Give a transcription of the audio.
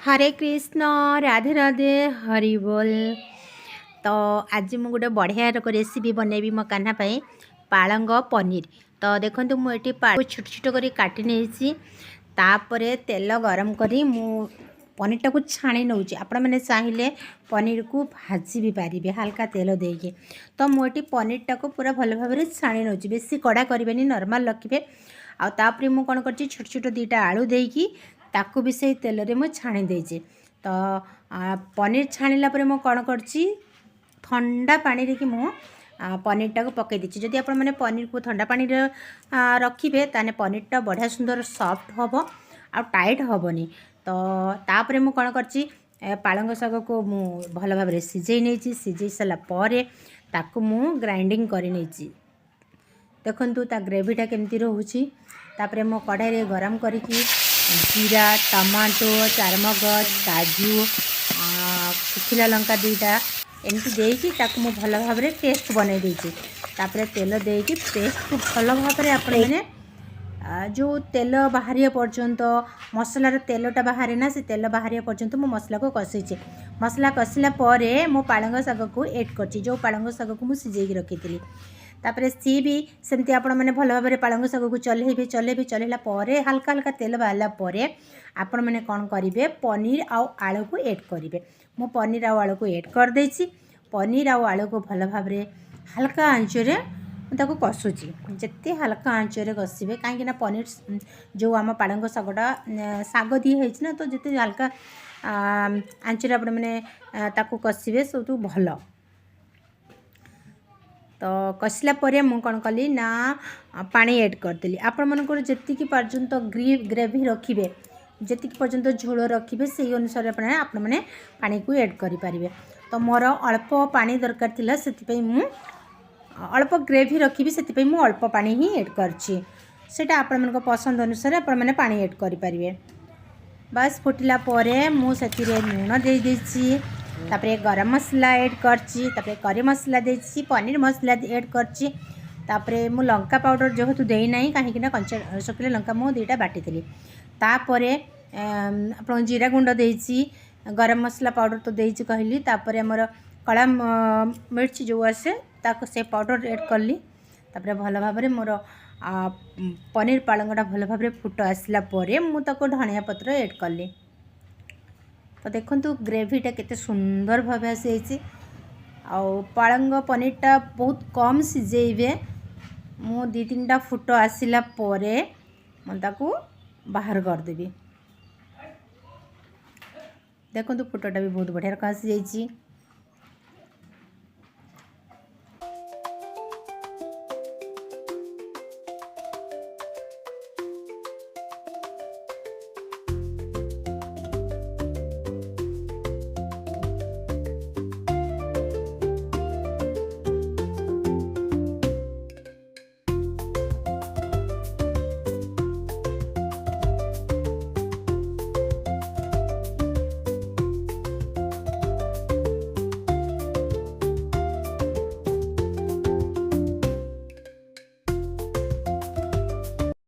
हरे कृष्ण राधे राधे हरि बोल। तो आज मुझे गोटे बढ़िया रेसिपी बनैबी मो कान्हा पाई पालंग पनीर। तो देखो मुझे छोट छोट कर काटी नहीं तापरे तेल गरम करी मु पनीरटा को छाणी नौ आपण मैंने चाहिए पनीर को भाजी भी पारे हल्का तेल देके। तो मुझे पनीरटा को पूरा भल भाव छाणी नौ बेसी कड़ा करें नॉर्मल रखिए। आउे मुझे कौन कर छोट छोट दुईटा आलू देकी ताकू भी से तेल रे मुझे छाणी देचे। तो पनीर छाणिला परे मु कौन करची ठंडा पानी रे कि मु पनीरटा को पकई देची। जदि आपण माने पनीर को ठंडा पानी रे रखिबे ताने पनीरटा बढ़िया सुंदर सॉफ्ट हबो आ टाइट हबोनी। तो तापरे मु कौन करची पालंग शाग को मु भल भाव रे सिझेई नेची। सिझेई सारा परे ताकू मु ग्राइंडिंग करि नेची। देखंतु ता ग्रेवीटा केमती रहउची। तापरे मो कढ़ाई रे गरम करिकी जीरा टमाटो चारमगज काजू सुखिला लंका दुईटा एमती देकी ताकू मु भल भाव रे पेस्ट बनै देछि। तापरे तेल देकी पेस्ट को भल भाव रे आपण माने जो तेल बाहरिया पर्यंत मसलार तेलटा बाहरे ना से तेल बाहरिया पर्यंत मो मसला को कषिचे। मसला कषिला परे मो पालंग शाग को ऐड करछि। जो पालंग शाग को मु सिझेई रखिथिली तापरे सी भी सेमती आपण माने भल भाव रे पालंग शाग को चलेला परे हल्का हल्का तेल बाहला परे आपण माने कोन करिवे पनीर आ आलू को ऐड करिवे। मो पनीर आ आलू को ऐड कर देछि। पनीर आ आलू को भल भाव रे हल्का आंच रे ताको कसुची। जिते हल्का आंच रे कसिबे काहे पनीर जो आम पालंग शागटा शाग दी है ना। तो जिते हल्का आंच रे आपण माने ताको कसिबे सब भल। तो कसिला परे मु कौन कली ना पानी ऐड करदेली। आपण मनकर जेतिकी पर्यंत ग्रेवी रखिबे जेतिकी पर्यंत झोल रखिबे से अनुसार आपण माने पानी को ऐड करि परिबे। तो मोर अल्प पानी दरकार थिला सेति मु अल्प ग्रेवी रखिबे सेति मु अल्प पानी ही ऐड करछि। सेटा आपण मनक पसंद अनुसार आपण माने पानी ऐड करि परिबे। बस फुटिला परे मु सेति रे नून दे देछि। तापरे गरम मसला ऐड करछि। तापरे करी मसला देछि पनीर मसला ऐड करछि। तापरे मु लंका पाउडर जेहेतु देई नाही काहे ना कंचा सुखिला लंका मु दुईटा बाटिथिली। तापरे आपण जीरा गुंड देछि गरम मसला पाउडर तो देछि कहली। तापरे हमर कला मिर्च जो आसे ताको से पाउडर ऐड करली। तापरे भल भाव रे मोर पनीर पालंगटा भल भाव रे फुट आसला परे मु ताको धनिया पत्र ऐड करली। तो देखंतु ग्रेवीटा केते सुंदर भाव आसी पालंग पनीरटा बहुत कम सिझेबे। मु 2-3टा फुट आसिला परे मन ताकू बाहर कर देबी। देखंतु फुटटा भी बहुत बढ़िया आसी जाइछि।